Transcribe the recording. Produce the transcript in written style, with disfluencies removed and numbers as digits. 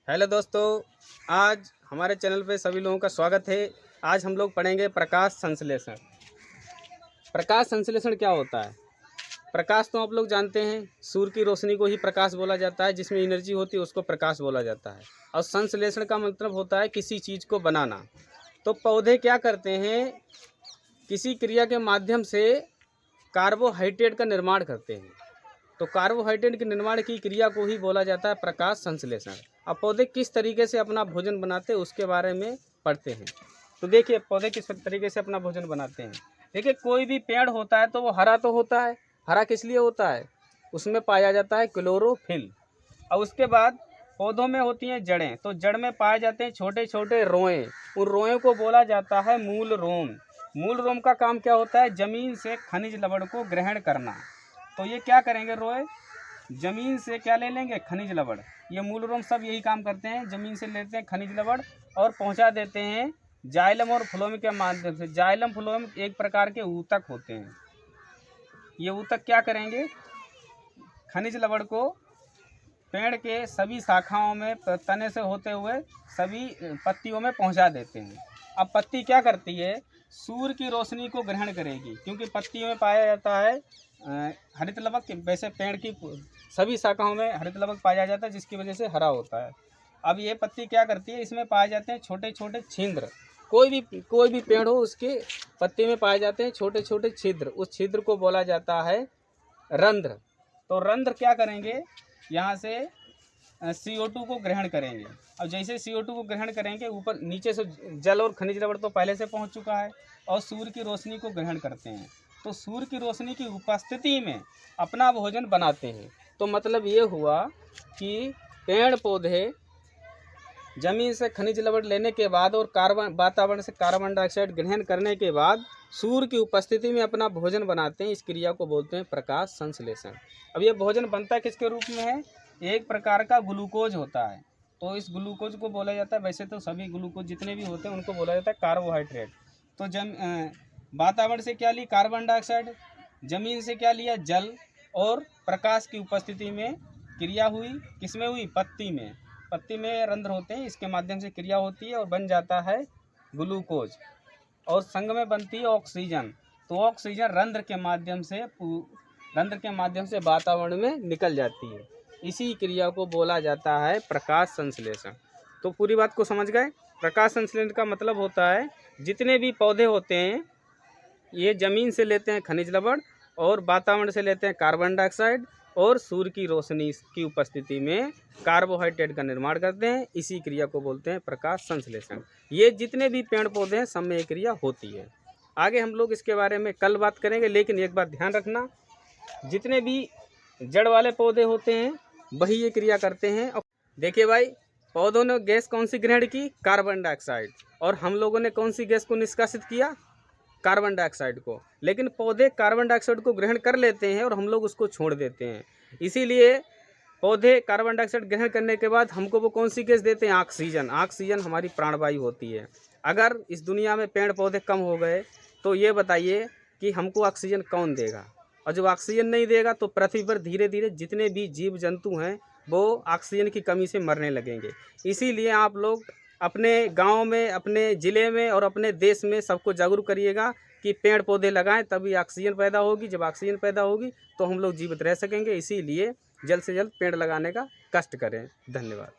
Hello दोस्तों, आज हमारे चैनल पे सभी लोगों का स्वागत है। आज हम लोग पढ़ेंगे प्रकाश संश्लेषण। प्रकाश संश्लेषण क्या होता है? प्रकाश तो आप लोग जानते हैं, सूर्य की रोशनी को ही प्रकाश बोला जाता है। जिसमें एनर्जी होती है उसको प्रकाश बोला जाता है। और संश्लेषण का मतलब होता है किसी चीज़ को बनाना। तो पौधे क्या करते हैं? किसी क्रिया के माध्यम से कार्बोहाइड्रेट का निर्माण करते हैं। तो कार्बोहाइड्रेट के निर्माण की क्रिया को ही बोला जाता है प्रकाश संश्लेषण। अब पौधे किस तरीके से अपना भोजन बनाते हैं उसके बारे में पढ़ते हैं। तो देखिए पौधे किस तरीके से अपना भोजन बनाते हैं। देखिए कोई भी पेड़ होता है तो वो हरा तो होता है। हरा किस लिए होता है? उसमें पाया जाता है क्लोरोफिल। और उसके बाद पौधों में होती हैं जड़ें। तो जड़ में पाए जाते हैं छोटे छोटे रोएं। उन रोएं को बोला जाता है मूल रोम। मूल रोम का काम क्या होता है? जमीन से खनिज लवण को ग्रहण करना। तो ये क्या करेंगे? रोए जमीन से क्या ले लेंगे? खनिज लवण। ये मूल रोम सब यही काम करते हैं, जमीन से लेते हैं खनिज लवण और पहुंचा देते हैं जाइलम और फ्लोएम के माध्यम से। जाइलम फ्लोएम एक प्रकार के ऊतक होते हैं। ये ऊतक क्या करेंगे? खनिज लवण को पेड़ के सभी शाखाओं में तने से होते हुए सभी पत्तियों में पहुंचा देते हैं। अब पत्ती क्या करती है? सूर्य की रोशनी को ग्रहण करेगी, क्योंकि पत्तियों में पाया जाता है हरित लवक। वैसे पेड़ की सभी शाखाओं में हरित लवक पाया जाता है, जिसकी वजह से हरा होता है। अब ये पत्ती क्या करती है? इसमें पाए जाते हैं छोटे छोटे छिद्र। कोई भी पेड़ हो उसके पत्ती में पाए जाते हैं छोटे छोटे छिद्र। उस छिद्र को बोला जाता है रंध्र। तो रंध्र क्या करेंगे? यहाँ से CO2 को ग्रहण करेंगे। अब जैसे CO2 को ग्रहण करेंगे, ऊपर नीचे से जल और खनिज लवण तो पहले से पहुँच चुका है और सूर्य की रोशनी को ग्रहण करते हैं। तो सूर्य की रोशनी की उपस्थिति में अपना भोजन बनाते हैं। तो मतलब ये हुआ कि पेड़ पौधे जमीन से खनिज लवण लेने के बाद और वातावरण से कार्बन डाइऑक्साइड ग्रहण करने के बाद सूर्य की उपस्थिति में अपना भोजन बनाते हैं। इस क्रिया को बोलते हैं प्रकाश संश्लेषण। अब ये भोजन बनता किसके रूप में है? एक प्रकार का ग्लूकोज होता है। तो इस ग्लूकोज को बोला जाता है, वैसे तो सभी ग्लूकोज जितने भी होते हैं उनको बोला जाता है कार्बोहाइड्रेट। तो वातावरण से क्या ली? Carbon dioxide. जमीन से क्या लिया? जल। और प्रकाश की उपस्थिति में क्रिया हुई। किसमें हुई? पत्ती में। पत्ती में रंध्र होते हैं, इसके माध्यम से क्रिया होती है और बन जाता है ग्लूकोज। और संग में बनती है ऑक्सीजन। तो ऑक्सीजन रंध्र के माध्यम से वातावरण में निकल जाती है। इसी क्रिया को बोला जाता है प्रकाश संश्लेषण। तो पूरी बात को समझ गए? प्रकाश संश्लेषण का मतलब होता है जितने भी पौधे होते हैं ये जमीन से लेते हैं खनिज लवण और वातावरण से लेते हैं कार्बन डाइऑक्साइड और सूर्य की रोशनी की उपस्थिति में कार्बोहाइड्रेट का निर्माण करते हैं। इसी क्रिया को बोलते हैं प्रकाश संश्लेषण। ये जितने भी पेड़ पौधे हैं सब में ये क्रिया होती है। आगे हम लोग इसके बारे में कल बात करेंगे, लेकिन एक बात ध्यान रखना, जितने भी जड़ वाले पौधे होते हैं वही ये क्रिया करते हैं। देखिए भाई, पौधों ने गैस कौन सी ग्रहण की? Carbon dioxide. और हम लोगों ने कौन सी गैस को निष्कासित किया? कार्बन डाइऑक्साइड को। लेकिन पौधे कार्बन डाइऑक्साइड को ग्रहण कर लेते हैं और हम लोग उसको छोड़ देते हैं। इसीलिए पौधे कार्बन डाइऑक्साइड ग्रहण करने के बाद हमको वो कौन सी गैस देते हैं? ऑक्सीजन। ऑक्सीजन हमारी प्राणवायु होती है। अगर इस दुनिया में पेड़ पौधे कम हो गए तो ये बताइए कि हमको ऑक्सीजन कौन देगा? और जब ऑक्सीजन नहीं देगा तो पृथ्वी पर धीरे धीरे जितने भी जीव जंतु हैं वो ऑक्सीजन की कमी से मरने लगेंगे। इसीलिए आप लोग अपने गांव में, अपने ज़िले में और अपने देश में सबको जागरूक करिएगा कि पेड़ पौधे लगाएं, तभी ऑक्सीजन पैदा होगी। जब ऑक्सीजन पैदा होगी तो हम लोग जीवित रह सकेंगे। इसीलिए जल्द से जल्द पेड़ लगाने का कष्ट करें। धन्यवाद।